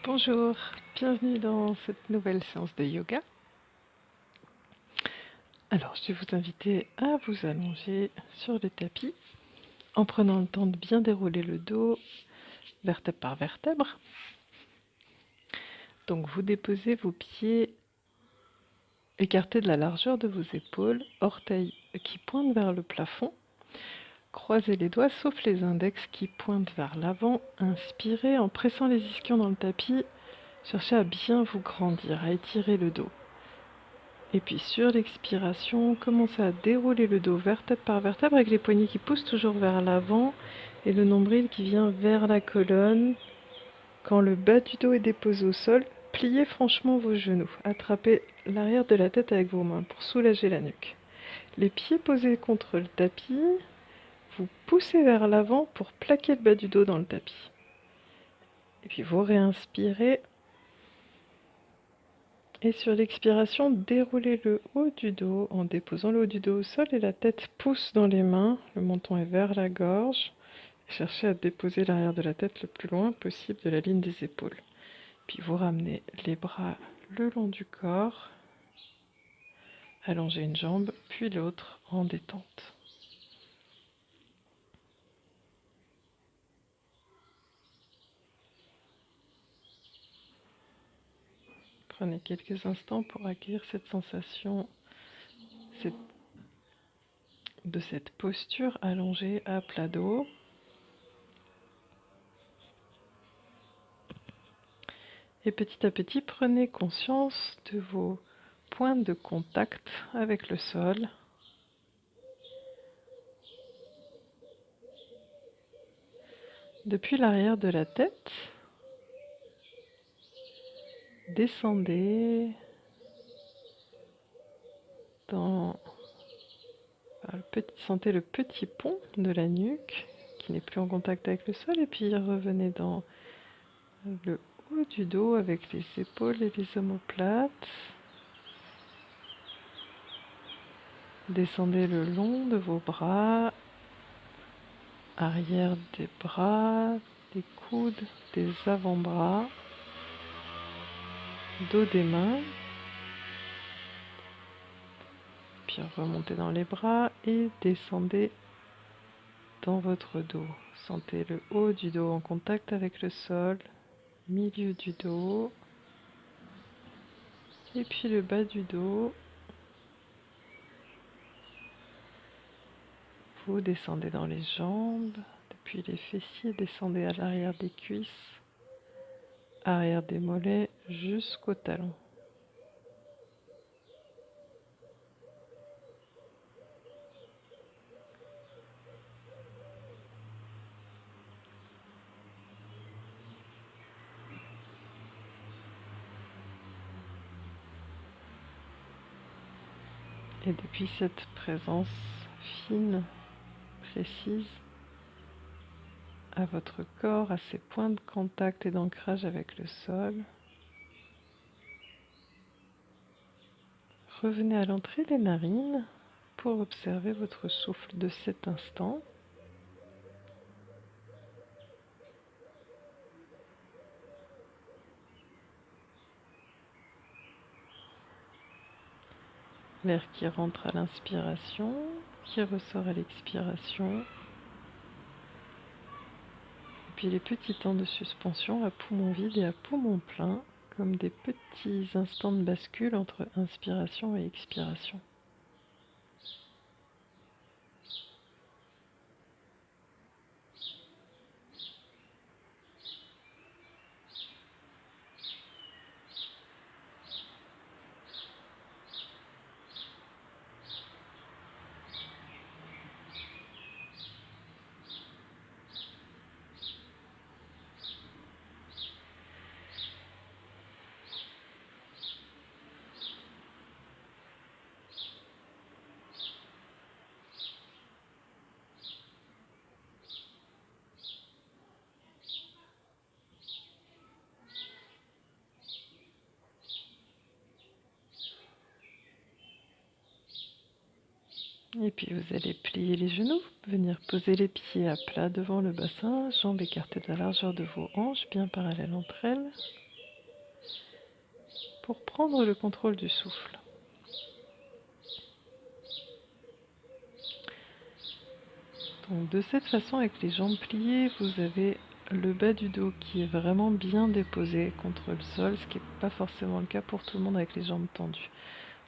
Bonjour, bienvenue dans cette nouvelle séance de yoga. Alors, je vais vous inviter à vous allonger sur le tapis en prenant le temps de bien dérouler le dos, vertèbre par vertèbre. Donc, vous déposez vos pieds écartés de la largeur de vos épaules, orteils qui pointent vers le plafond. Croisez les doigts sauf les index qui pointent vers l'avant. Inspirez en pressant les ischions dans le tapis. Cherchez à bien vous grandir, à étirer le dos. Et puis sur l'expiration, commencez à dérouler le dos vertèbre par vertèbre avec les poignets qui poussent toujours vers l'avant et le nombril qui vient vers la colonne. Quand le bas du dos est déposé au sol, pliez franchement vos genoux. Attrapez l'arrière de la tête avec vos mains pour soulager la nuque. Les pieds posés contre le tapis, vous poussez vers l'avant pour plaquer le bas du dos dans le tapis. Et puis vous réinspirez. Et sur l'expiration, déroulez le haut du dos en déposant le haut du dos au sol et la tête pousse dans les mains. Le menton est vers la gorge. Cherchez à déposer l'arrière de la tête le plus loin possible de la ligne des épaules. Puis vous ramenez les bras le long du corps. Allongez une jambe, puis l'autre en détente. Prenez quelques instants pour accueillir cette sensation de cette posture allongée à plat dos. Et petit à petit, prenez conscience de vos points de contact avec le sol. Depuis l'arrière de la tête, descendez sentez le petit pont de la nuque qui n'est plus en contact avec le sol et puis revenez dans le haut du dos avec les épaules et les omoplates. Descendez le long de vos bras, arrière des bras, des coudes, des avant-bras, dos des mains. Puis remontez dans les bras et descendez dans votre dos. Sentez le haut du dos en contact avec le sol, milieu du dos, et puis le bas du dos. Vous descendez dans les jambes, depuis les fessiers, descendez à l'arrière des cuisses, arrière des mollets jusqu'au talon. Et depuis cette présence fine, précise, à votre corps, à ses points de contact et d'ancrage avec le sol, revenez à l'entrée des narines pour observer votre souffle de cet instant. L'air qui rentre à l'inspiration, qui ressort à l'expiration. Et puis les petits temps de suspension à poumon vide et à poumon plein, comme des petits instants de bascule entre inspiration et expiration. Et puis vous allez plier les genoux, venir poser les pieds à plat devant le bassin, jambes écartées de la largeur de vos hanches, bien parallèles entre elles. pour prendre le contrôle du souffle. Donc de cette façon, avec les jambes pliées, vous avez le bas du dos qui est vraiment bien déposé contre le sol, ce qui n'est pas forcément le cas pour tout le monde avec les jambes tendues.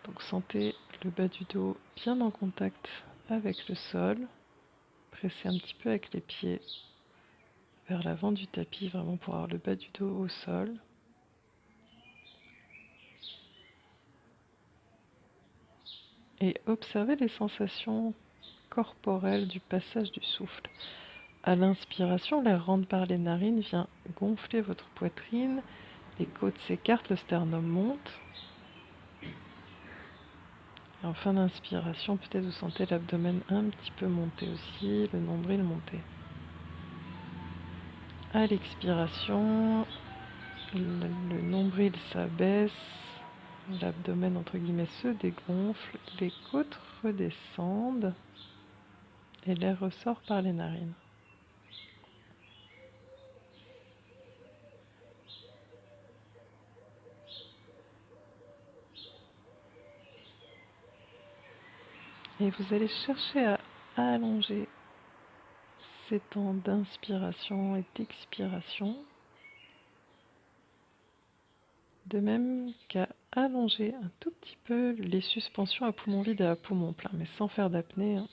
Donc sentez le bas du dos bien en contact avec le sol. Pressez un petit peu avec les pieds vers l'avant du tapis, vraiment pour avoir le bas du dos au sol. Et observez les sensations corporelles du passage du souffle. À l'inspiration, l'air rentre par les narines, vient gonfler votre poitrine, les côtes s'écartent, le sternum monte. Et en fin d'inspiration, peut-être vous sentez l'abdomen un petit peu monter aussi, le nombril monter. À l'expiration, le nombril s'abaisse, l'abdomen entre guillemets se dégonfle, les côtes redescendent et l'air ressort par les narines. Et vous allez chercher à allonger ces temps d'inspiration et d'expiration, de même qu'à allonger un tout petit peu les suspensions à poumon vide et à poumon plein, mais sans faire d'apnée, hein.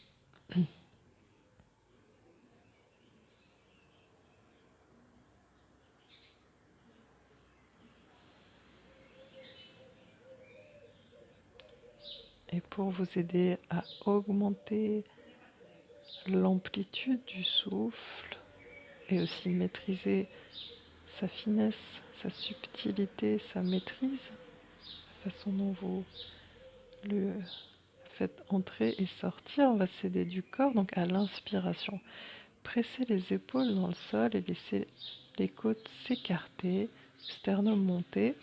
Et pour vous aider à augmenter l'amplitude du souffle et aussi maîtriser sa finesse, sa subtilité, sa maîtrise, la façon dont vous le faites entrer et sortir, on va s'aider du corps, donc à l'inspiration. Pressez les épaules dans le sol et laissez les côtes s'écarter, le sternum monter.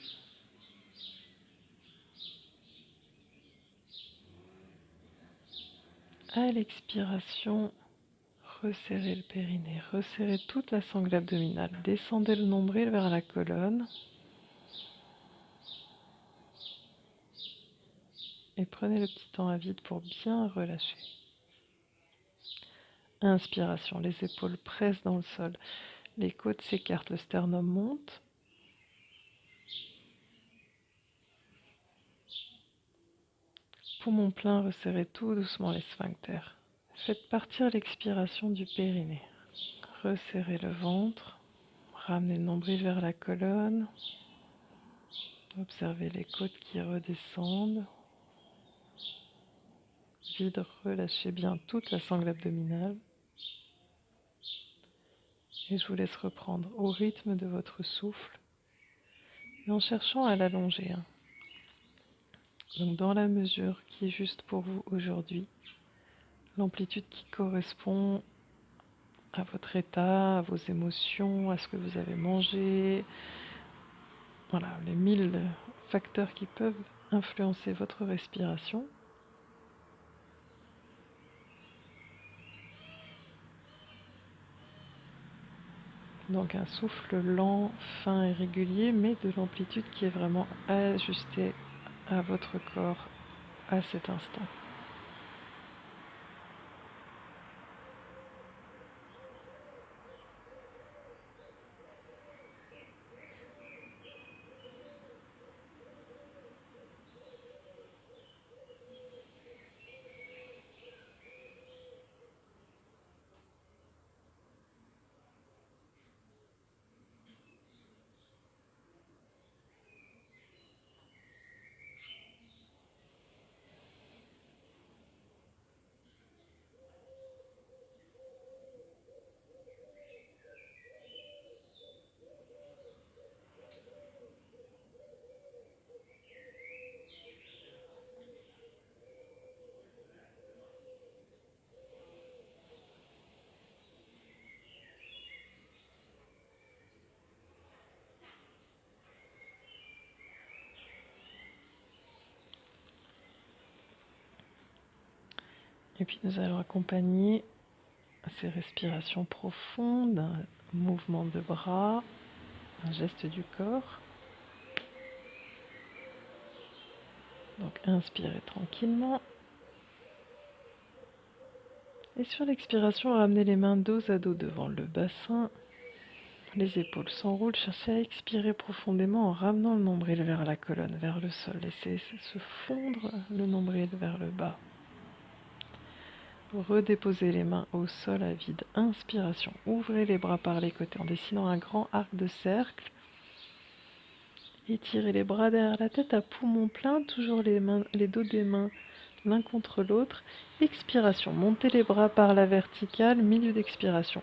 À l'expiration, resserrez le périnée, resserrez toute la sangle abdominale, descendez le nombril vers la colonne et prenez le petit temps à vide pour bien relâcher. Inspiration, les épaules pressent dans le sol, les côtes s'écartent, le sternum monte. Poumon plein, resserrez tout doucement les sphincters. Faites partir l'expiration du périnée. Resserrez le ventre, ramenez le nombril vers la colonne. Observez les côtes qui redescendent. Vide, relâchez bien toute la sangle abdominale. Et je vous laisse reprendre au rythme de votre souffle, et en cherchant à l'allonger. Donc dans la mesure qui est juste pour vous aujourd'hui, l'amplitude qui correspond à votre état, à vos émotions, à ce que vous avez mangé. Voilà, les 1000 facteurs qui peuvent influencer votre respiration. Donc un souffle lent, fin et régulier, mais de l'amplitude qui est vraiment ajustée à votre corps à cet instant. Et puis nous allons accompagner ces respirations profondes d'un mouvement de bras, un geste du corps. Donc inspirez tranquillement. Et sur l'expiration, ramenez les mains dos à dos devant le bassin. Les épaules s'enroulent. Cherchez à expirer profondément en ramenant le nombril vers la colonne, vers le sol. Laissez se fondre le nombril vers le bas. Redéposez les mains au sol à vide. Inspiration. Ouvrez les bras par les côtés en dessinant un grand arc de cercle. Étirez les bras derrière la tête à poumon plein. Toujours les dos des mains l'un contre l'autre. Expiration. Montez les bras par la verticale. Milieu d'expiration.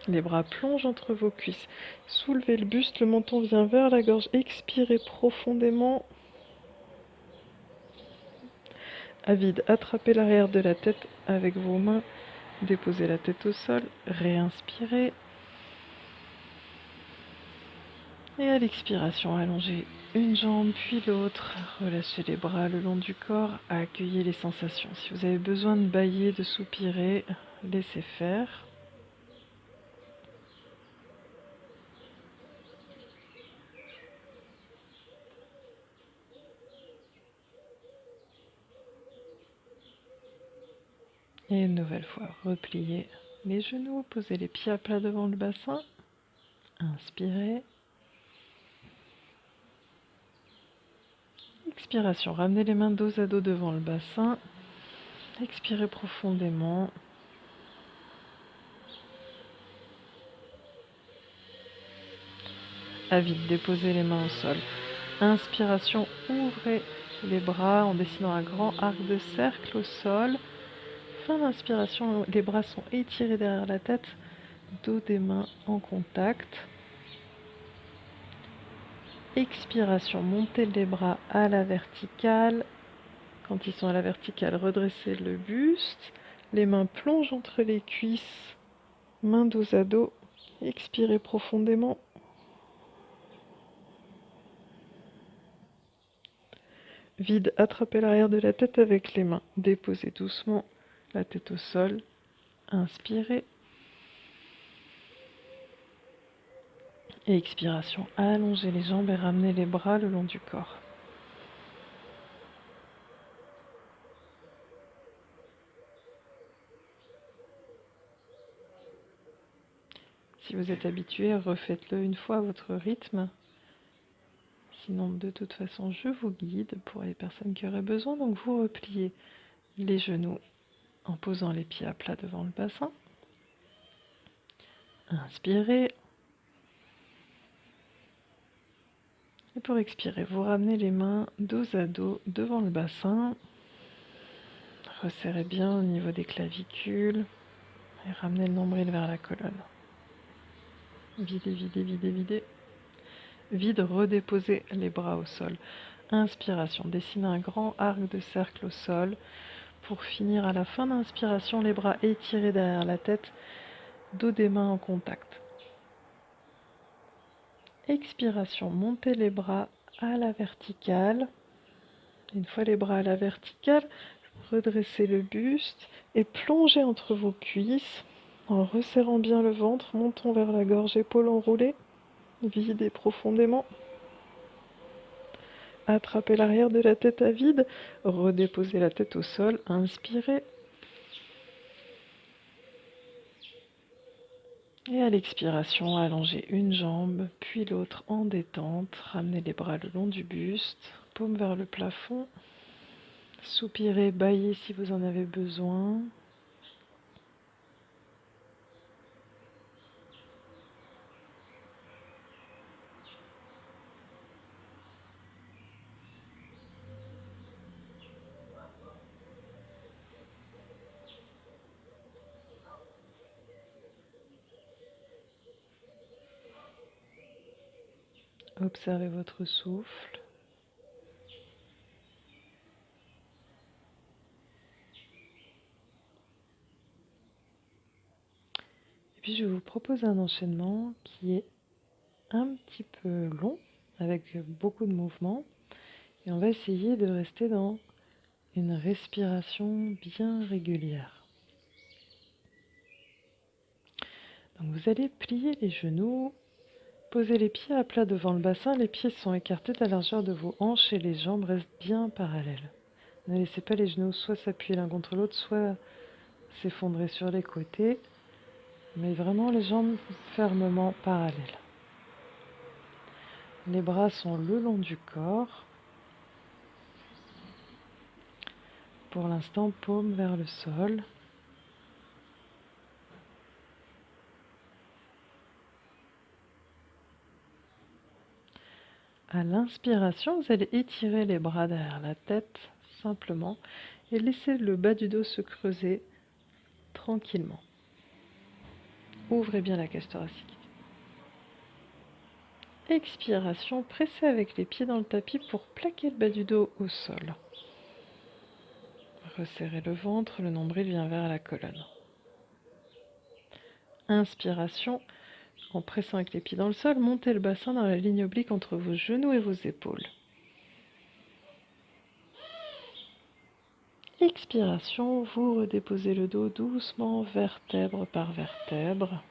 Les bras plongent entre vos cuisses. Soulevez le buste. Le menton vient vers la gorge. Expirez profondément. À vide, attrapez l'arrière de la tête avec vos mains. Déposez la tête au sol. Réinspirez. Et à l'expiration, allongez une jambe puis l'autre. Relâchez les bras le long du corps. Accueillez les sensations. Si vous avez besoin de bâiller, de soupirer, laissez faire. Et une nouvelle fois, repliez les genoux, posez les pieds à plat devant le bassin. Inspirez. Expiration, ramenez les mains dos à dos devant le bassin. Expirez profondément. À vide, déposez les mains au sol. Inspiration, ouvrez les bras en dessinant un grand arc de cercle au sol. Fin d'inspiration, les bras sont étirés derrière la tête, dos des mains en contact. Expiration, montez les bras à la verticale. Quand ils sont à la verticale, redressez le buste. Les mains plongent entre les cuisses, mains dos à dos. Expirez profondément. Vide, attrapez l'arrière de la tête avec les mains. Déposez doucement la tête au sol. Inspirez. Et expiration, allongez les jambes et ramenez les bras le long du corps. Si vous êtes habitué, refaites-le une fois à votre rythme. Sinon, de toute façon, je vous guide pour les personnes qui auraient besoin. Donc, vous repliez les genoux en posant les pieds à plat devant le bassin. Inspirez. Et pour expirer, vous ramenez les mains dos à dos devant le bassin. Resserrez bien au niveau des clavicules et ramenez le nombril vers la colonne. Videz, videz, videz, videz. Vide, redéposez les bras au sol. Inspiration, dessinez un grand arc de cercle au sol. Pour finir, à la fin d'inspiration, les bras étirés derrière la tête, dos des mains en contact. Expiration, montez les bras à la verticale. Une fois les bras à la verticale, redressez le buste et plongez entre vos cuisses en resserrant bien le ventre. Montons vers la gorge, épaules enroulées. Videz profondément. Attrapez l'arrière de la tête à vide. Redéposez la tête au sol. Inspirez. Et à l'expiration, allongez une jambe, puis l'autre en détente. Ramenez les bras le long du buste, paume vers le plafond. Soupirez, bâillez si vous en avez besoin. Observez votre souffle. Et puis je vous propose un enchaînement qui est un petit peu long, avec beaucoup de mouvements. Et on va essayer de rester dans une respiration bien régulière. Donc vous allez plier les genoux, Posez les pieds à plat devant le bassin, les pieds sont écartés de la largeur de vos hanches et les jambes restent bien parallèles. Ne laissez pas les genoux soit s'appuyer l'un contre l'autre, soit s'effondrer sur les côtés, mais vraiment les jambes fermement parallèles. Les bras sont le long du corps. Pour l'instant, paume vers le sol. À l'inspiration, vous allez étirer les bras derrière la tête, simplement, et laisser le bas du dos se creuser tranquillement. Ouvrez bien la cage thoracique. Expiration, pressez avec les pieds dans le tapis pour plaquer le bas du dos au sol. Resserrez le ventre, le nombril vient vers la colonne. Inspiration, en pressant avec les pieds dans le sol, montez le bassin dans la ligne oblique entre vos genoux et vos épaules. Expiration, vous redéposez le dos doucement, vertèbre par vertèbre.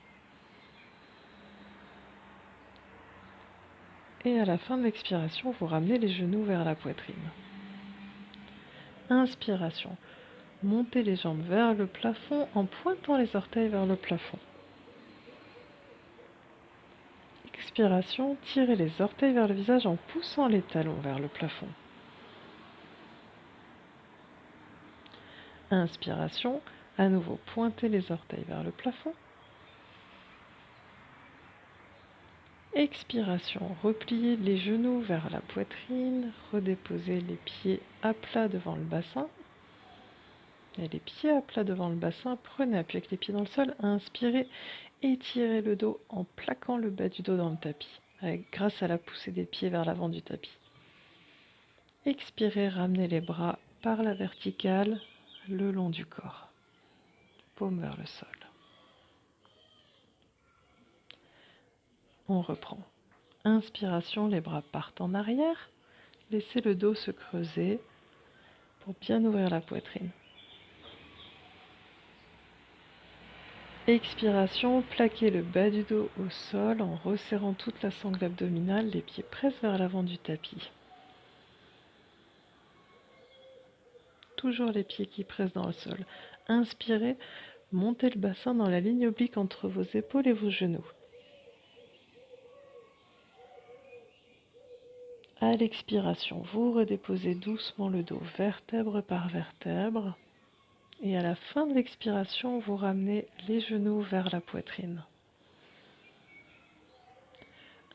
Et à la fin de l'expiration, vous ramenez les genoux vers la poitrine. Inspiration, montez les jambes vers le plafond en pointant les orteils vers le plafond. Expiration, tirez les orteils vers le visage en poussant les talons vers le plafond. Inspiration, à nouveau pointez les orteils vers le plafond. Expiration, repliez les genoux vers la poitrine, redéposez les pieds à plat devant le bassin. Et les pieds à plat devant le bassin, prenez appui avec les pieds dans le sol, inspirez, étirez le dos en plaquant le bas du dos dans le tapis, grâce à la poussée des pieds vers l'avant du tapis. Expirez, ramenez les bras par la verticale le long du corps, paume vers le sol. On reprend. Inspiration, les bras partent en arrière, laissez le dos se creuser pour bien ouvrir la poitrine. Expiration, plaquez le bas du dos au sol en resserrant toute la sangle abdominale, les pieds pressent vers l'avant du tapis. Toujours les pieds qui pressent dans le sol. Inspirez, montez le bassin dans la ligne oblique entre vos épaules et vos genoux. À l'expiration, vous redéposez doucement le dos, vertèbre par vertèbre. Et à la fin de l'expiration, vous ramenez les genoux vers la poitrine.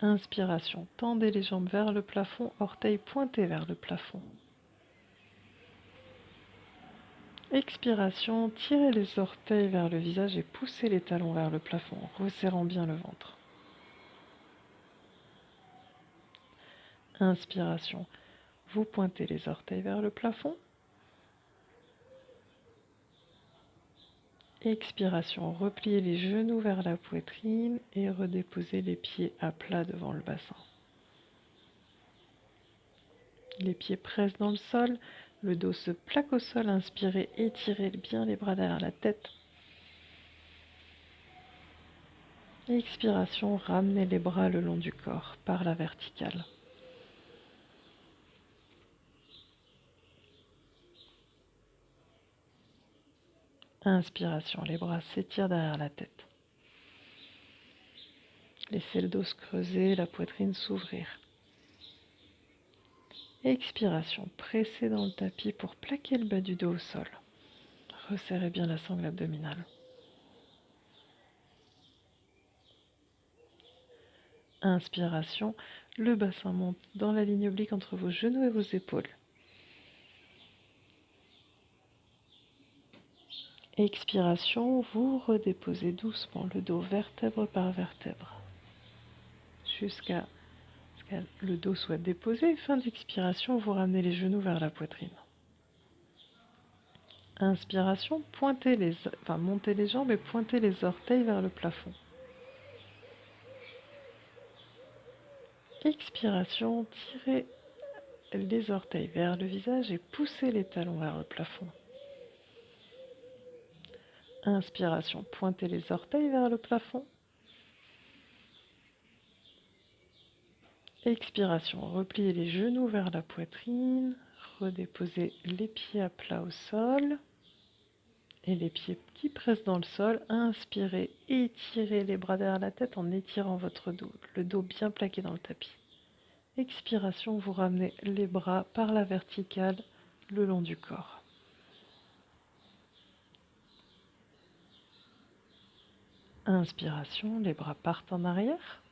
Inspiration, tendez les jambes vers le plafond, orteils pointés vers le plafond. Expiration, tirez les orteils vers le visage et poussez les talons vers le plafond, resserrant bien le ventre. Inspiration, vous pointez les orteils vers le plafond. Expiration, repliez les genoux vers la poitrine et redéposez les pieds à plat devant le bassin. Les pieds pressent dans le sol, le dos se plaque au sol, inspirez, étirez bien les bras derrière la tête. Expiration, ramenez les bras le long du corps par la verticale. Inspiration, les bras s'étirent derrière la tête. Laissez le dos se creuser, la poitrine s'ouvrir. Expiration, pressez dans le tapis pour plaquer le bas du dos au sol. Resserrez bien la sangle abdominale. Inspiration, le bassin monte dans la ligne oblique entre vos genoux et vos épaules. Expiration, vous redéposez doucement le dos vertèbre par vertèbre jusqu'à ce que le dos soit déposé. Fin d'expiration, vous ramenez les genoux vers la poitrine. Inspiration, montez les jambes et pointez les orteils vers le plafond. Expiration, tirez les orteils vers le visage et poussez les talons vers le plafond. Inspiration, pointez les orteils vers le plafond. Expiration, repliez les genoux vers la poitrine, redéposez les pieds à plat au sol et les pieds qui pressent dans le sol. Inspirez, étirez les bras derrière la tête en étirant votre dos, le dos bien plaqué dans le tapis. Expiration, vous ramenez les bras par la verticale le long du corps. Inspiration, les bras partent en arrière.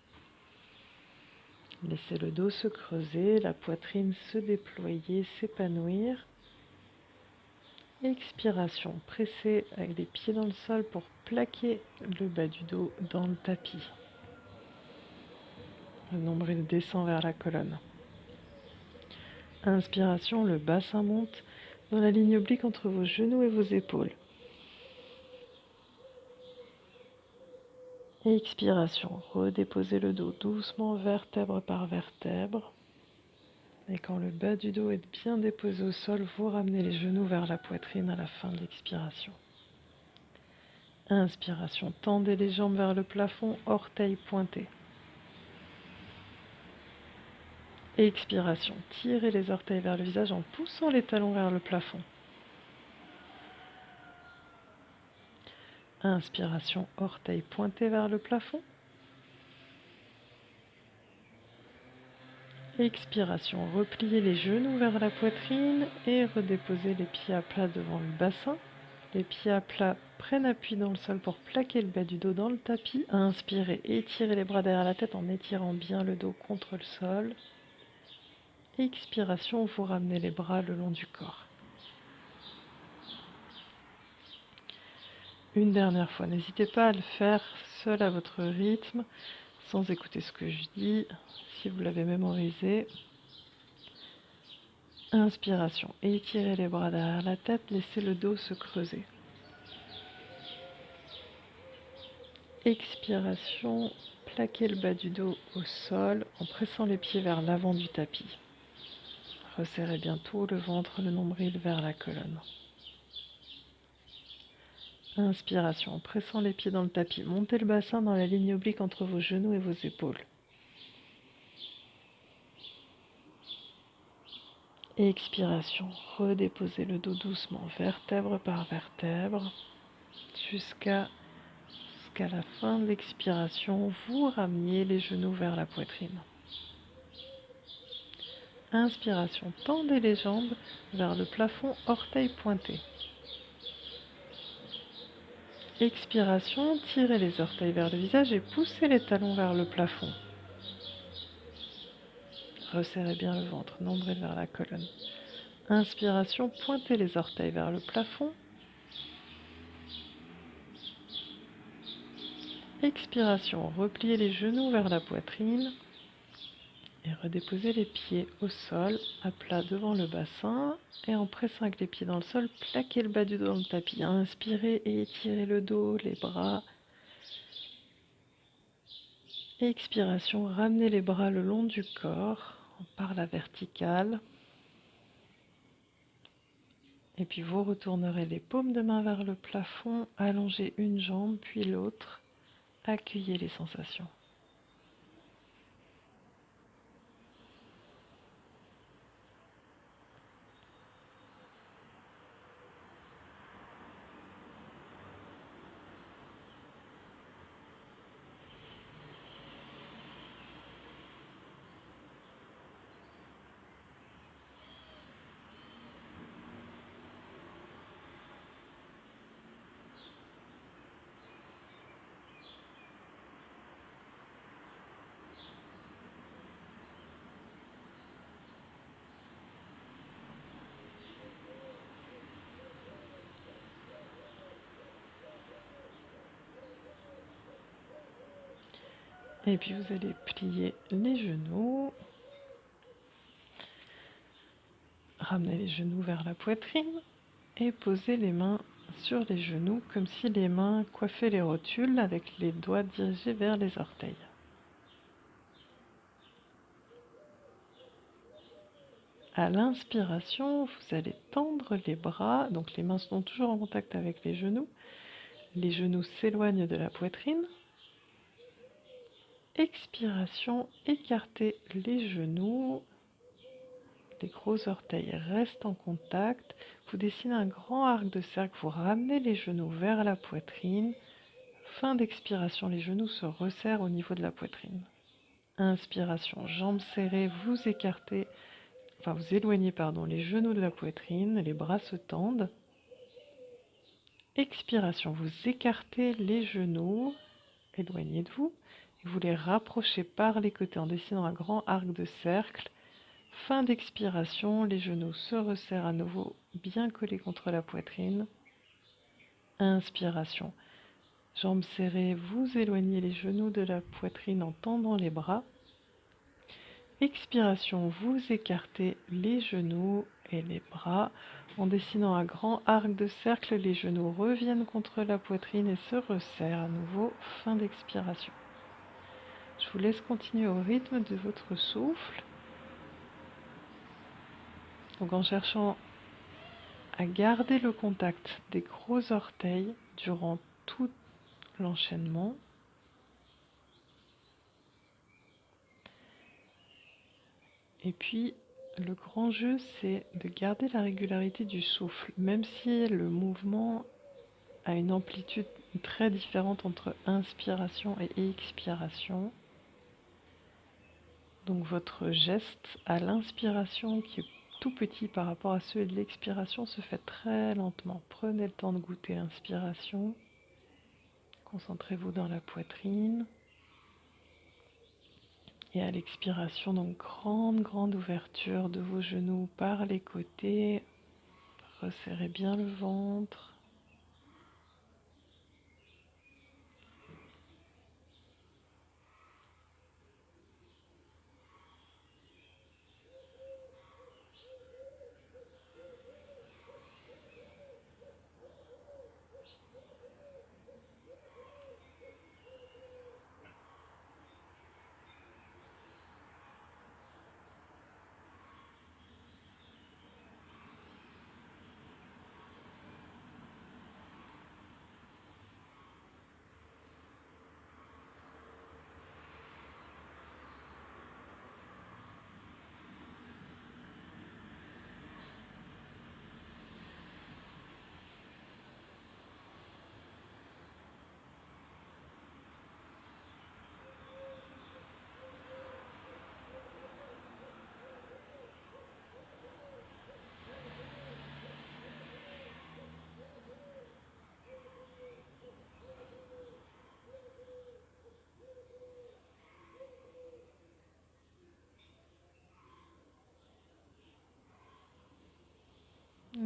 Laissez le dos se creuser, la poitrine se déployer, s'épanouir. Expiration, pressez avec les pieds dans le sol pour plaquer le bas du dos dans le tapis. Le nombril descend vers la colonne. Inspiration, le bassin monte dans la ligne oblique entre vos genoux et vos épaules. Expiration, redéposez le dos doucement, vertèbre par vertèbre. Et quand le bas du dos est bien déposé au sol, vous ramenez les genoux vers la poitrine à la fin de l'expiration. Inspiration, tendez les jambes vers le plafond, orteils pointés. Expiration, tirez les orteils vers le visage en poussant les talons vers le plafond. Inspiration, orteils pointés vers le plafond. Expiration, repliez les genoux vers la poitrine et redéposez les pieds à plat devant le bassin. Les pieds à plat prennent appui dans le sol pour plaquer le bas du dos dans le tapis. Inspirez, étirez les bras derrière la tête en étirant bien le dos contre le sol. Expiration, vous ramenez les bras le long du corps. Une dernière fois, n'hésitez pas à le faire seul à votre rythme, sans écouter ce que je dis, si vous l'avez mémorisé. Inspiration, étirez les bras derrière la tête, laissez le dos se creuser. Expiration, plaquez le bas du dos au sol en pressant les pieds vers l'avant du tapis. Resserrez bien tout le ventre, le nombril vers la colonne. Inspiration, en pressant les pieds dans le tapis, montez le bassin dans la ligne oblique entre vos genoux et vos épaules. Expiration, redéposez le dos doucement, vertèbre par vertèbre, jusqu'à la fin de l'expiration, vous rameniez les genoux vers la poitrine. Inspiration, tendez les jambes vers le plafond, orteils pointés. Expiration, tirez les orteils vers le visage et poussez les talons vers le plafond. Resserrez bien le ventre, nombril vers la colonne. Inspiration, pointez les orteils vers le plafond. Expiration, repliez les genoux vers la poitrine et redéposez les pieds au sol, à plat devant le bassin. Et en pressant avec les pieds dans le sol, plaquez le bas du dos dans le tapis. Inspirez et étirez le dos, les bras. Expiration, ramenez les bras le long du corps par la verticale. Et puis vous retournerez les paumes de main vers le plafond, allongez une jambe puis l'autre, accueillez les sensations. Et puis vous allez plier les genoux, ramener les genoux vers la poitrine et poser les mains sur les genoux comme si les mains coiffaient les rotules avec les doigts dirigés vers les orteils. À l'inspiration, vous allez tendre les bras, donc les mains sont toujours en contact avec les genoux s'éloignent de la poitrine. Expiration, écartez les genoux. Les gros orteils restent en contact. Vous dessinez un grand arc de cercle, vous ramenez les genoux vers la poitrine. Fin d'expiration, les genoux se resserrent au niveau de la poitrine. Inspiration, jambes serrées, vous écartez, vous éloignez les genoux de la poitrine, les bras se tendent. Expiration, vous écartez les genoux, éloignez de vous, et vous les rapprochez par les côtés en dessinant un grand arc de cercle. Fin d'expiration, les genoux se resserrent à nouveau, bien collés contre la poitrine. Inspiration, jambes serrées, vous éloignez les genoux de la poitrine en tendant les bras. Expiration, vous écartez les genoux et les bras. En dessinant un grand arc de cercle, les genoux reviennent contre la poitrine et se resserrent à nouveau. Fin d'expiration. Je vous laisse continuer au rythme de votre souffle. Donc en cherchant à garder le contact des gros orteils durant tout l'enchaînement. Et puis, le grand jeu, c'est de garder la régularité du souffle, même si le mouvement a une amplitude très différente entre inspiration et expiration. Donc votre geste à l'inspiration, qui est tout petit par rapport à ceux de l'expiration, se fait très lentement. Prenez le temps de goûter l'inspiration. Concentrez-vous dans la poitrine. Et à l'expiration, donc grande ouverture de vos genoux par les côtés. Resserrez bien le ventre.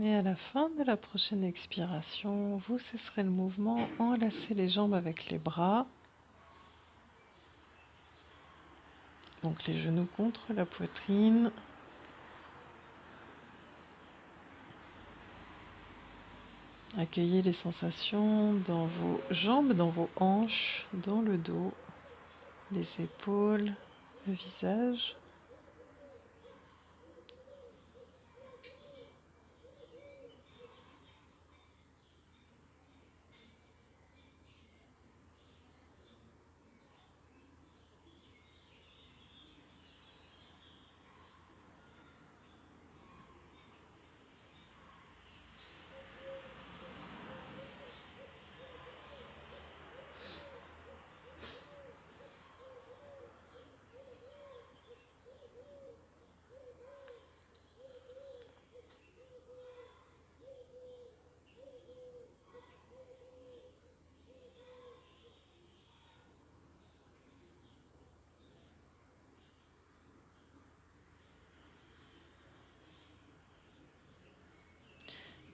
Et à la fin de la prochaine expiration, vous cesserez le mouvement, enlacez les jambes avec les bras. Donc les genoux contre la poitrine. Accueillez les sensations dans vos jambes, dans vos hanches, dans le dos, les épaules, le visage.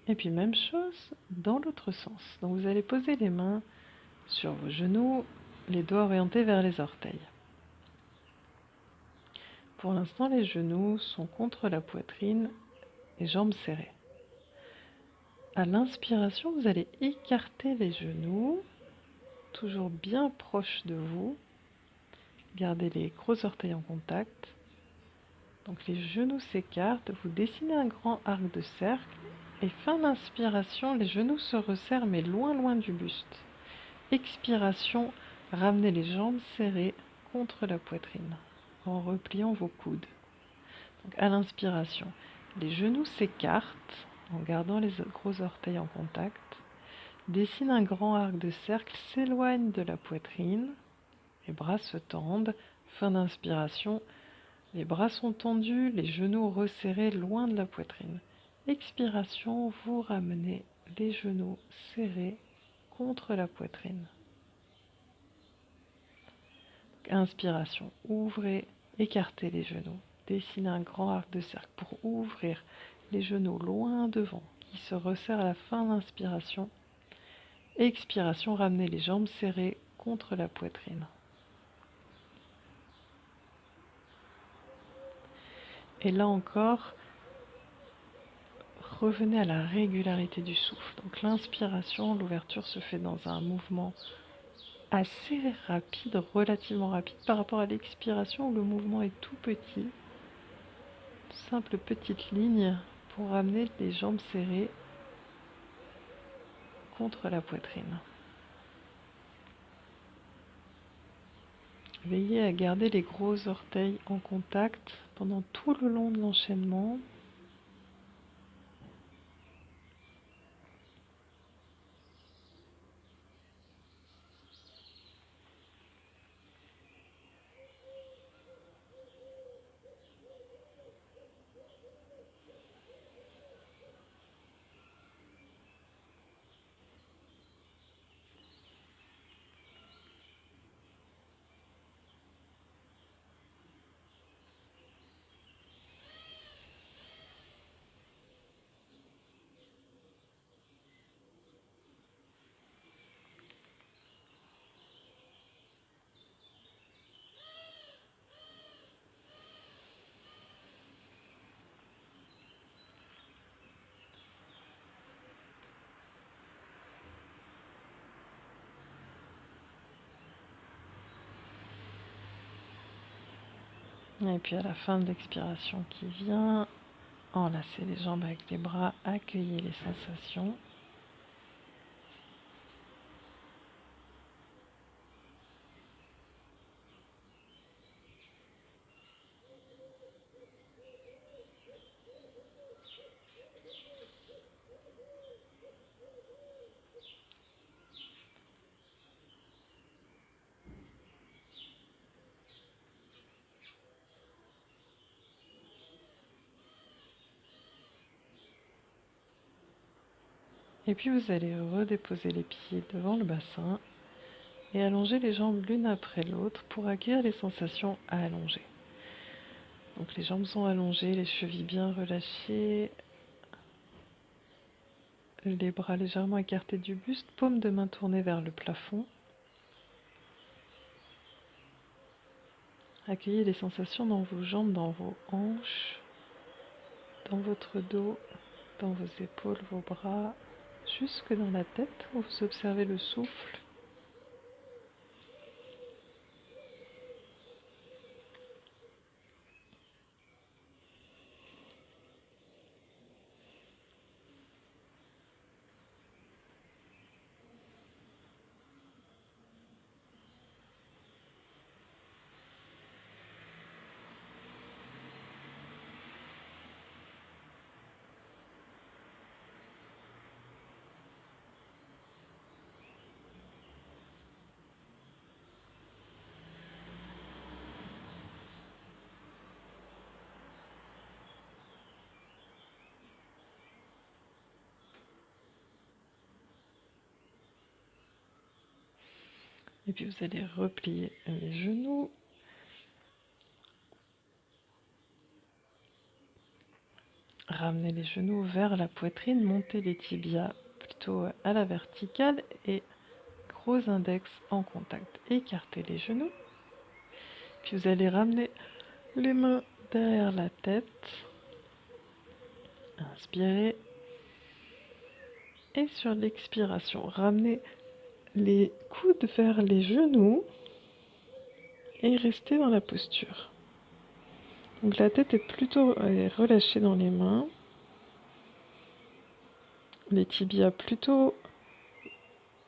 Et puis même chose dans l'autre sens. Donc vous allez poser les mains sur vos genoux, les doigts orientés vers les orteils. Pour l'instant, les genoux sont contre la poitrine, les jambes serrées. À l'inspiration, vous allez écarter les genoux, toujours bien proches de vous. Gardez les gros orteils en contact. Donc les genoux s'écartent, vous dessinez un grand arc de cercle. Et fin d'inspiration, les genoux se resserrent mais loin du buste. Expiration, ramenez les jambes serrées, contre la poitrine en repliant vos coudes. Donc à l'inspiration, les genoux s'écartent en gardant les gros orteils en contact. Dessine un grand arc de cercle, s'éloigne de la poitrine. Les bras se tendent. Fin d'inspiration, les bras sont tendus, les genoux resserrés loin de la poitrine. Expiration, vous ramenez les genoux serrés contre la poitrine. Inspiration, ouvrez, écartez les genoux. Dessinez un grand arc de cercle pour ouvrir les genoux loin devant, qui se resserrent à la fin d'inspiration. Expiration, ramenez les jambes serrées contre la poitrine. Et là encore, revenez à la régularité du souffle. Donc l'inspiration, l'ouverture se fait dans un mouvement assez rapide, relativement rapide par rapport à l'expiration où le mouvement est tout petit. Simple petite ligne pour ramener les jambes serrées contre la poitrine. Veillez à garder les gros orteils en contact pendant tout le long de l'enchaînement. Et puis à la fin de l'expiration qui vient, enlacez les jambes avec les bras, accueillez les sensations. Et puis vous allez redéposer les pieds devant le bassin et allonger les jambes l'une après l'autre pour accueillir les sensations à allonger. Donc les jambes sont allongées, les chevilles bien relâchées, les bras légèrement écartés du buste, paume de main tournée vers le plafond. Accueillez les sensations dans vos jambes, dans vos hanches, dans votre dos, dans vos épaules, vos bras, jusque dans la tête où vous observez le souffle. Et puis vous allez replier les genoux. Ramenez les genoux vers la poitrine, montez les tibias plutôt à la verticale et gros index en contact. Écartez les genoux. Puis vous allez ramener les mains derrière la tête. Inspirez. Et sur l'expiration, ramenez les coudes vers les genoux et restez dans la posture. Donc la tête est plutôt relâchée dans les mains. Les tibias plutôt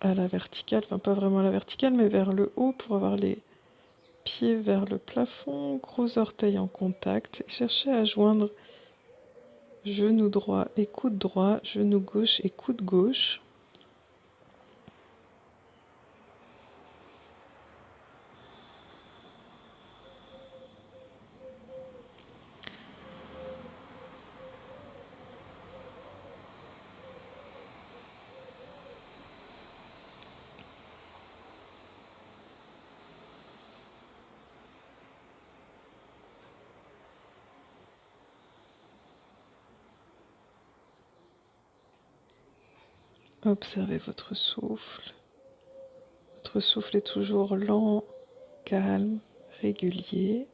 à la verticale, enfin pas vraiment à la verticale, mais vers le haut pour avoir les pied vers le plafond, gros orteil en contact. Cherchez à joindre genou droit et coude droit, genou gauche et coude gauche. Observez votre souffle. Votre souffle est toujours lent, calme, régulier.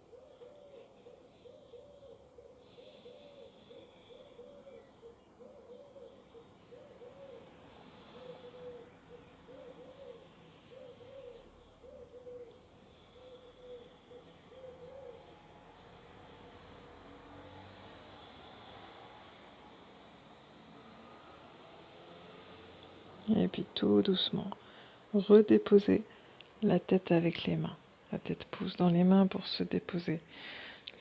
Et puis tout doucement, redéposez la tête avec les mains. La tête pousse dans les mains pour se déposer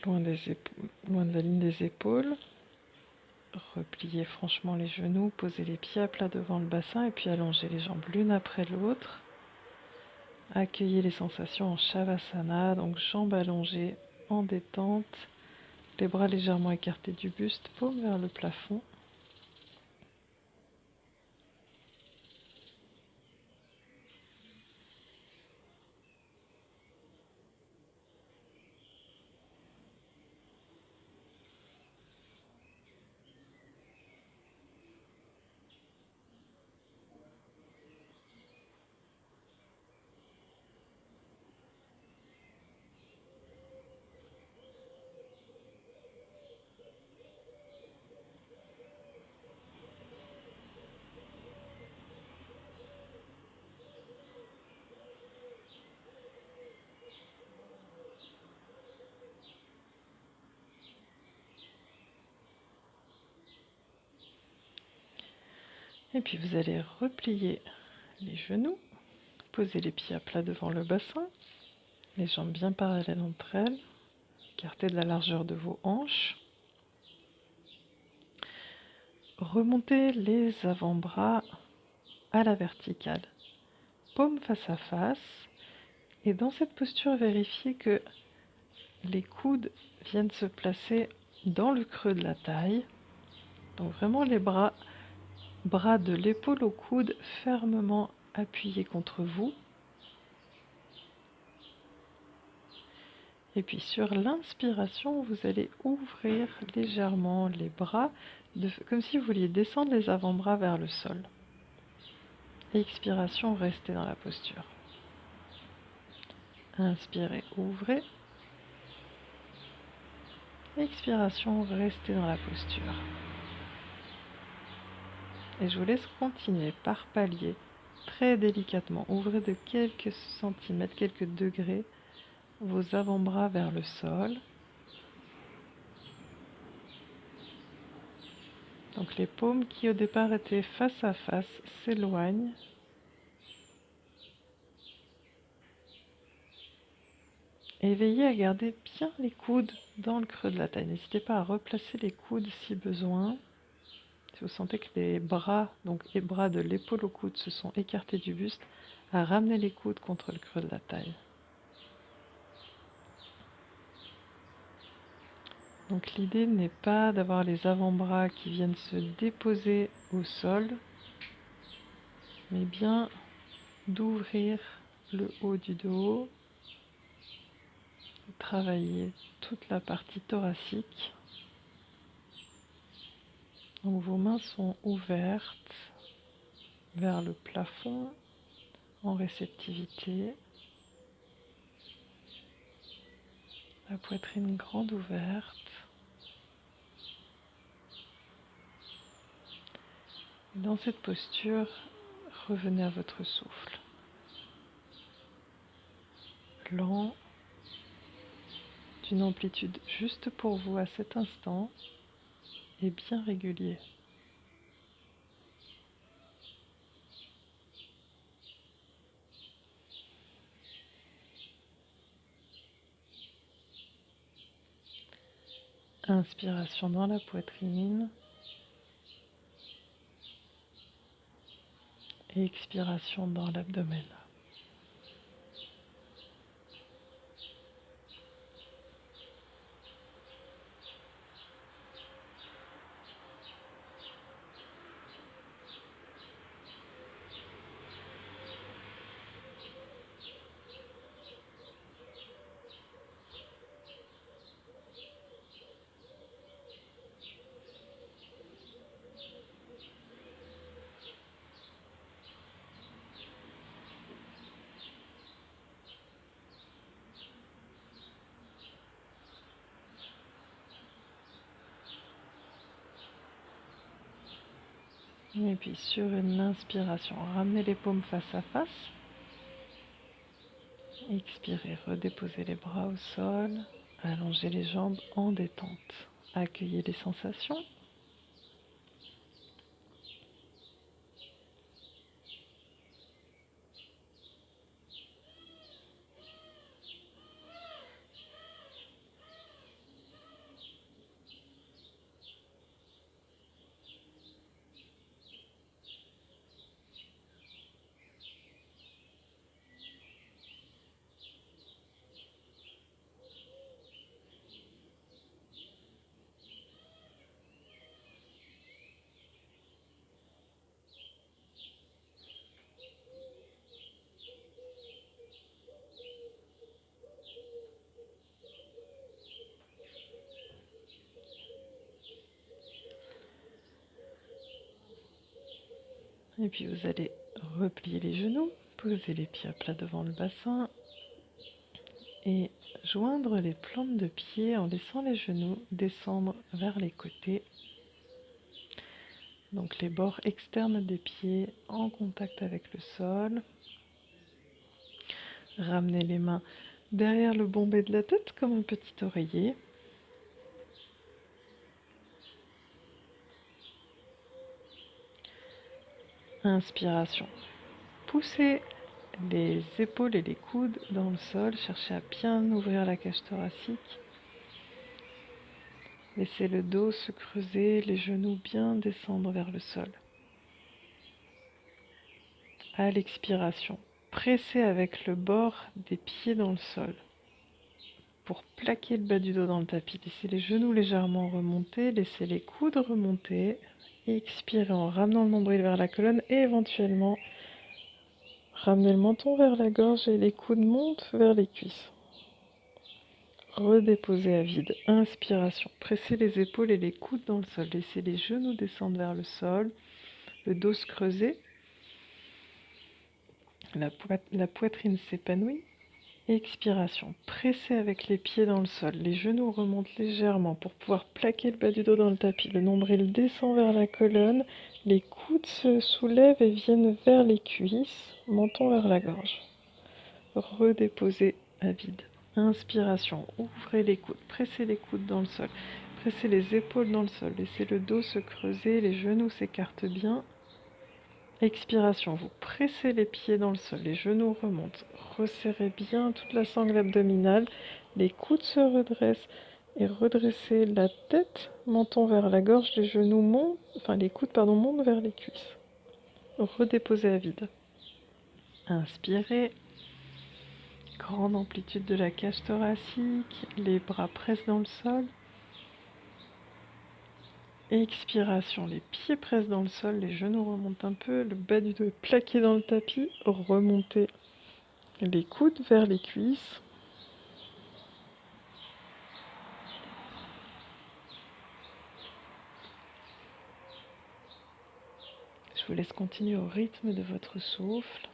loin de la ligne des épaules. Repliez franchement les genoux, posez les pieds à plat devant le bassin et puis allongez les jambes l'une après l'autre. Accueillez les sensations en Shavasana, donc jambes allongées en détente, les bras légèrement écartés du buste, paume vers le plafond. Et puis vous allez replier les genoux, poser les pieds à plat devant le bassin, les jambes bien parallèles entre elles, écartez de la largeur de vos hanches. Remontez les avant-bras à la verticale, paume face à face. Et dans cette posture, vérifiez que les coudes viennent se placer dans le creux de la taille. Donc vraiment les bras de l'épaule au coude fermement appuyés contre vous. Et puis sur l'inspiration, vous allez ouvrir légèrement les bras, comme si vous vouliez descendre les avant-bras vers le sol. Expiration, restez dans la posture. Inspirez, ouvrez. Expiration, restez dans la posture. Et je vous laisse continuer par palier, très délicatement. Ouvrez de quelques centimètres, quelques degrés, vos avant-bras vers le sol. Donc les paumes qui au départ étaient face à face s'éloignent. Et veillez à garder bien les coudes dans le creux de la taille. N'hésitez pas à replacer les coudes si besoin. Si vous sentez que les bras, donc les bras de l'épaule au coude se sont écartés du buste, à ramener les coudes contre le creux de la taille. Donc l'idée n'est pas d'avoir les avant-bras qui viennent se déposer au sol, mais bien d'ouvrir le haut du dos, travailler toute la partie thoracique. Donc vos mains sont ouvertes vers le plafond en réceptivité. La poitrine grande ouverte. Dans cette posture, revenez à votre souffle. Lent, d'une amplitude juste pour vous à cet instant et bien régulier. Inspiration dans la poitrine. Et expiration dans l'abdomen. Et puis sur une inspiration, ramenez les paumes face à face. Expirez, redéposez les bras au sol, allongez les jambes en détente. Accueillez les sensations. Et puis vous allez replier les genoux, poser les pieds à plat devant le bassin et joindre les plantes de pied en laissant les genoux descendre vers les côtés. Donc les bords externes des pieds en contact avec le sol. Ramenez les mains derrière le bombé de la tête comme un petit oreiller. Inspiration. Poussez les épaules et les coudes dans le sol. Cherchez à bien ouvrir la cage thoracique. Laissez le dos se creuser, les genoux bien descendre vers le sol. À l'expiration, pressez avec le bord des pieds dans le sol pour plaquer le bas du dos dans le tapis. Laissez les genoux légèrement remonter, laissez les coudes remonter. Expirez en ramenant le nombril vers la colonne et éventuellement ramenez le menton vers la gorge et les coudes montent vers les cuisses. Redéposez à vide. Inspiration. Pressez les épaules et les coudes dans le sol. Laissez les genoux descendre vers le sol. Le dos se creuser. La poitrine s'épanouit. Expiration. Pressez avec les pieds dans le sol. Les genoux remontent légèrement pour pouvoir plaquer le bas du dos dans le tapis. Le nombril descend vers la colonne. Les coudes se soulèvent et viennent vers les cuisses. Menton vers la gorge. Redéposez à vide. Inspiration. Ouvrez les coudes. Pressez les coudes dans le sol. Pressez les épaules dans le sol. Laissez le dos se creuser. Les genoux s'écartent bien. Expiration, vous pressez les pieds dans le sol, les genoux remontent, resserrez bien toute la sangle abdominale, les coudes se redressent et redressez la tête, menton vers la gorge, les genoux montent, les coudes montent vers les cuisses. Redéposez à vide. Inspirez, grande amplitude de la cage thoracique, les bras pressent dans le sol. Expiration, les pieds pressent dans le sol, les genoux remontent un peu, le bas du dos est plaqué dans le tapis, remontez les coudes vers les cuisses. Je vous laisse continuer au rythme de votre souffle.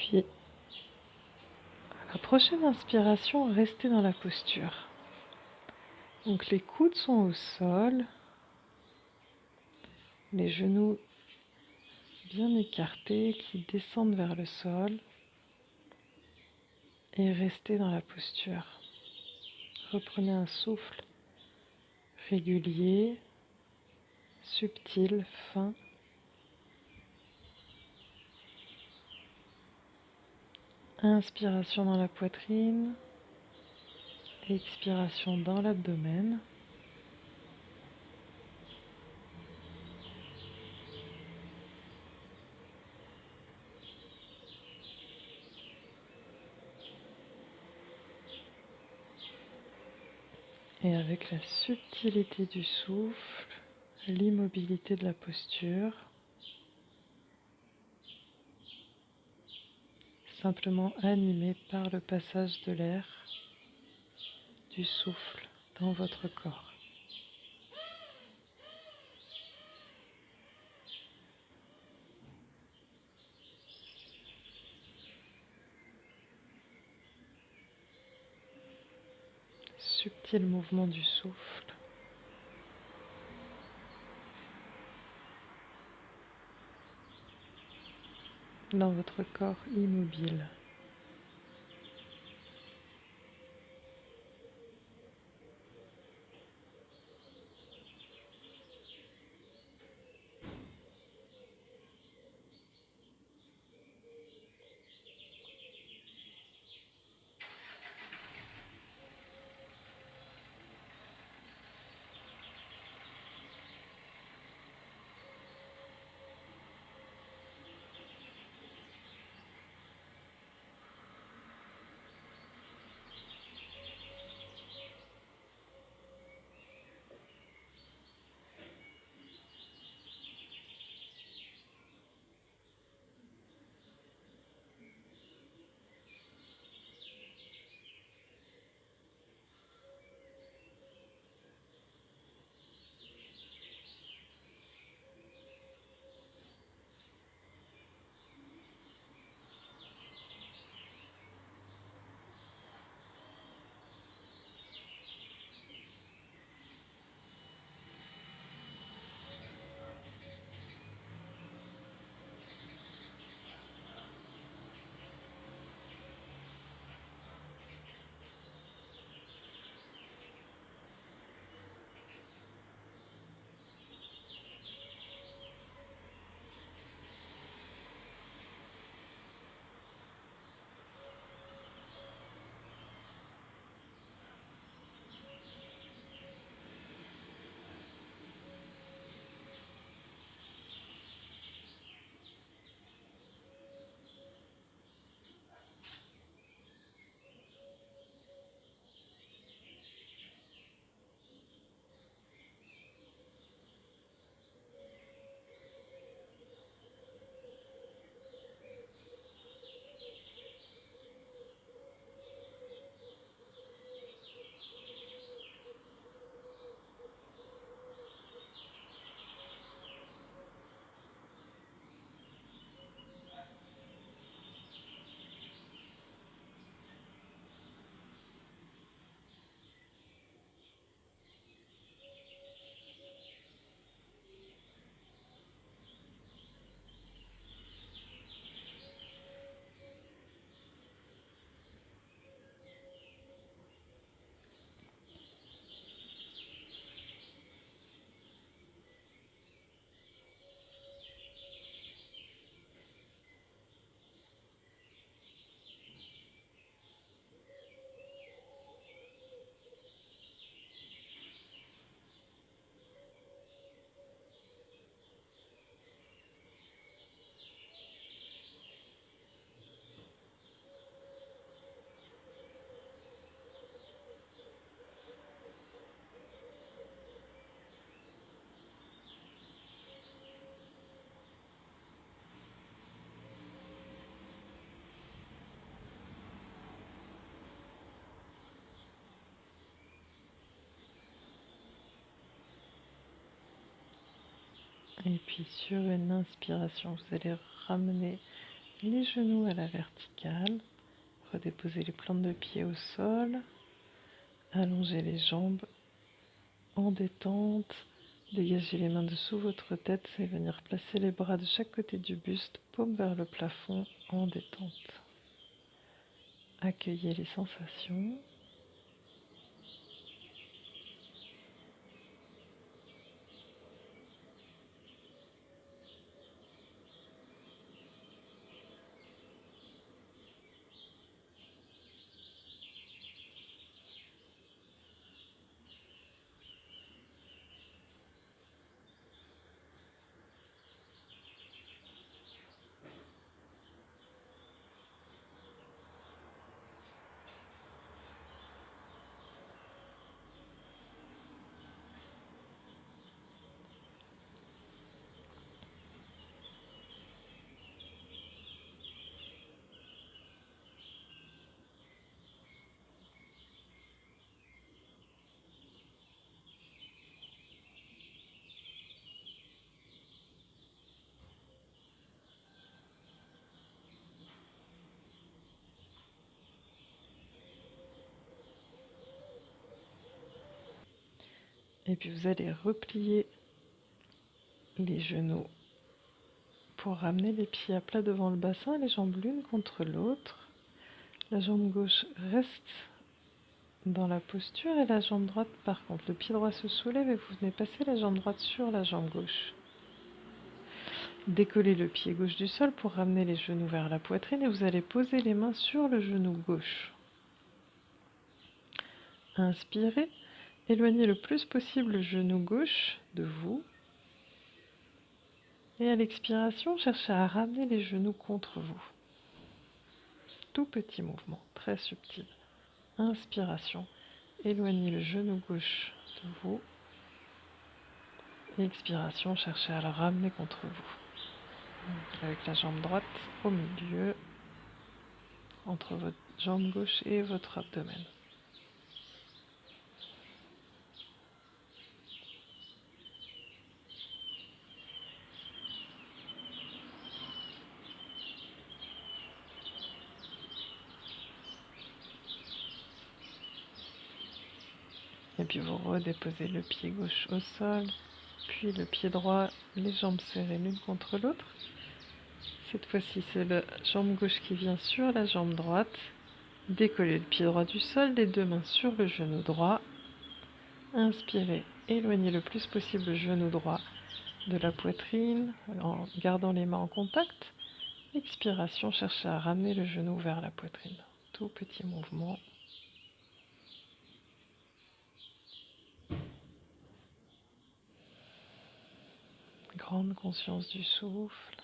puis, à la prochaine inspiration, restez dans la posture. Donc les coudes sont au sol, les genoux bien écartés qui descendent vers le sol et restez dans la posture. Reprenez un souffle régulier, subtil, fin. Inspiration dans la poitrine, expiration dans l'abdomen. Et avec la subtilité du souffle, l'immobilité de la posture, simplement animé par le passage de l'air, du souffle dans votre corps. Subtil mouvement du souffle dans votre corps immobile. Et puis sur une inspiration, vous allez ramener Les genoux à la verticale. Redéposez les plantes de pied au sol. Allongez les jambes en détente. Dégagez les mains dessous votre tête et venir placer les bras de chaque côté du buste, paume vers le plafond en détente. Accueillez les sensations. Et puis vous allez replier les genoux pour ramener les pieds à plat devant le bassin, les jambes l'une contre l'autre. La jambe gauche reste dans la posture et la jambe droite par contre. Le pied droit se soulève et vous venez passer la jambe droite sur la jambe gauche. Décollez le pied gauche du sol pour ramener les genoux vers la poitrine et vous allez poser les mains sur le genou gauche. Inspirez, éloignez le plus possible le genou gauche de vous. Et à l'expiration, cherchez à ramener les genoux contre vous. Tout petit mouvement, très subtil. Inspiration, éloignez le genou gauche de vous. Et expiration, cherchez à le ramener contre vous. Avec la jambe droite au milieu, entre votre jambe gauche et votre abdomen. Et puis vous redéposez le pied gauche au sol, puis le pied droit, les jambes serrées l'une contre l'autre. Cette fois-ci, c'est la jambe gauche qui vient sur la jambe droite. Décollez le pied droit du sol, les deux mains sur le genou droit. Inspirez, éloignez le plus possible le genou droit de la poitrine en gardant les mains en contact. Expiration, cherchez à ramener le genou vers la poitrine. Tout petit mouvement. Grande conscience du souffle.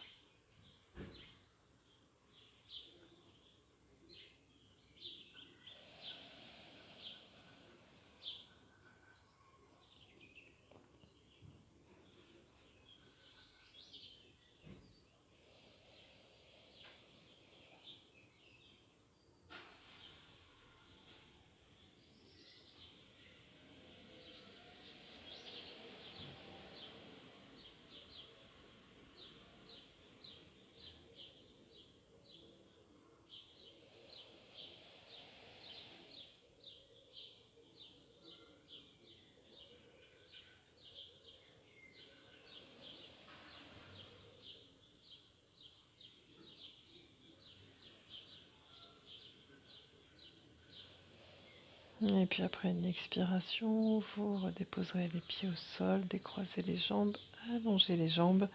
Et puis après une expiration, vous redéposerez les pieds au sol, décroisez les jambes, allongez les jambes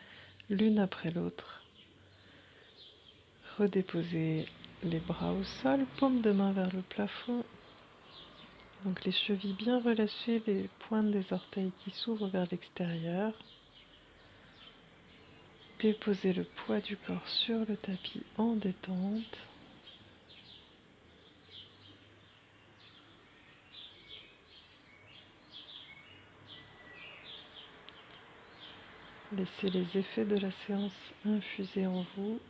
l'une après l'autre. Redéposez les bras au sol, paume de main vers le plafond. Donc les chevilles bien relâchées, les pointes des orteils qui s'ouvrent vers l'extérieur. Déposez le poids du corps sur le tapis en détente. Laissez les effets de la séance infuser en vous.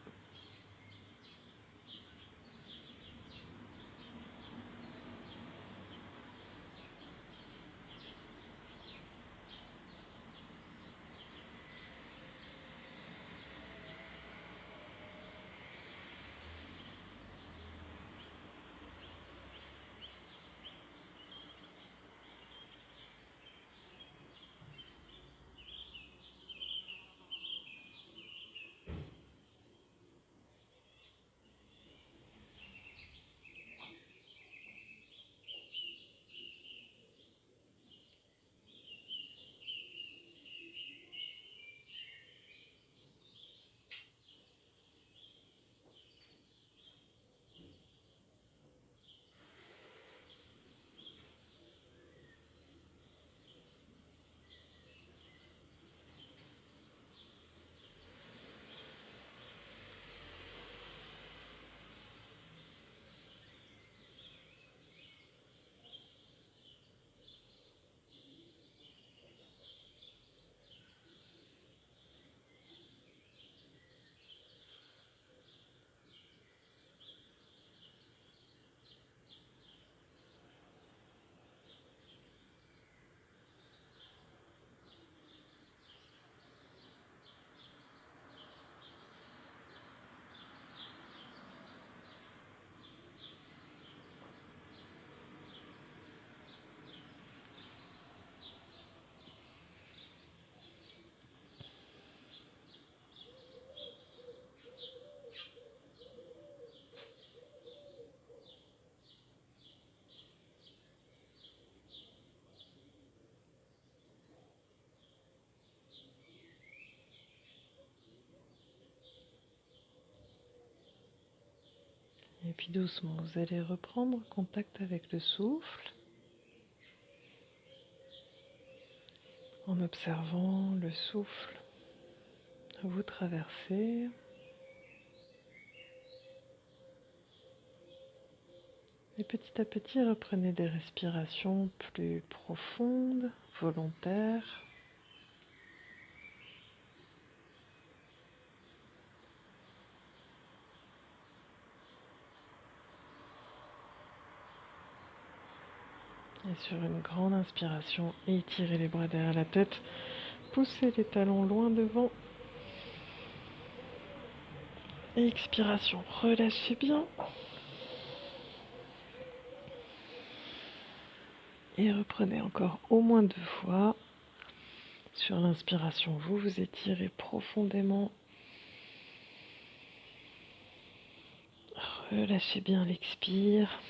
Et puis doucement, vous allez reprendre contact avec le souffle en observant le souffle vous traverser. Et petit à petit, reprenez des respirations plus profondes, volontaires. Et sur une grande inspiration, étirez les bras derrière la tête. Poussez les talons loin devant. Et expiration, relâchez bien. Et reprenez encore au moins 2 fois. Sur l'inspiration, vous vous étirez profondément. Relâchez bien l'expire.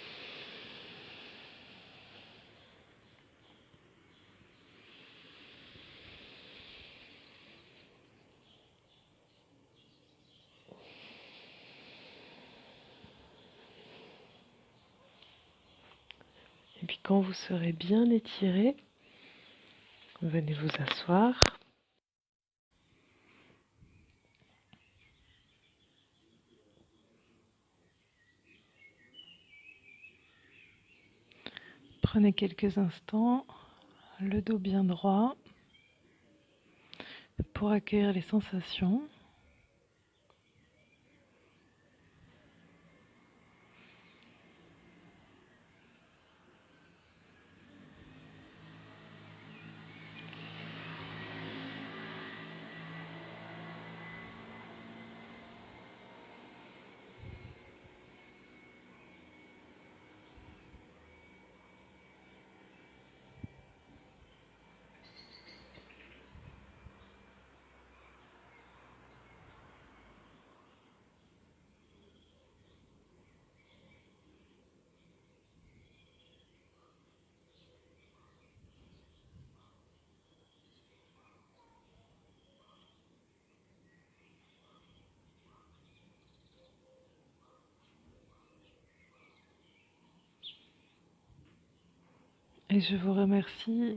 Et puis quand vous serez bien étiré, venez vous asseoir. Prenez quelques instants, le dos bien droit, pour accueillir les sensations. Et je vous remercie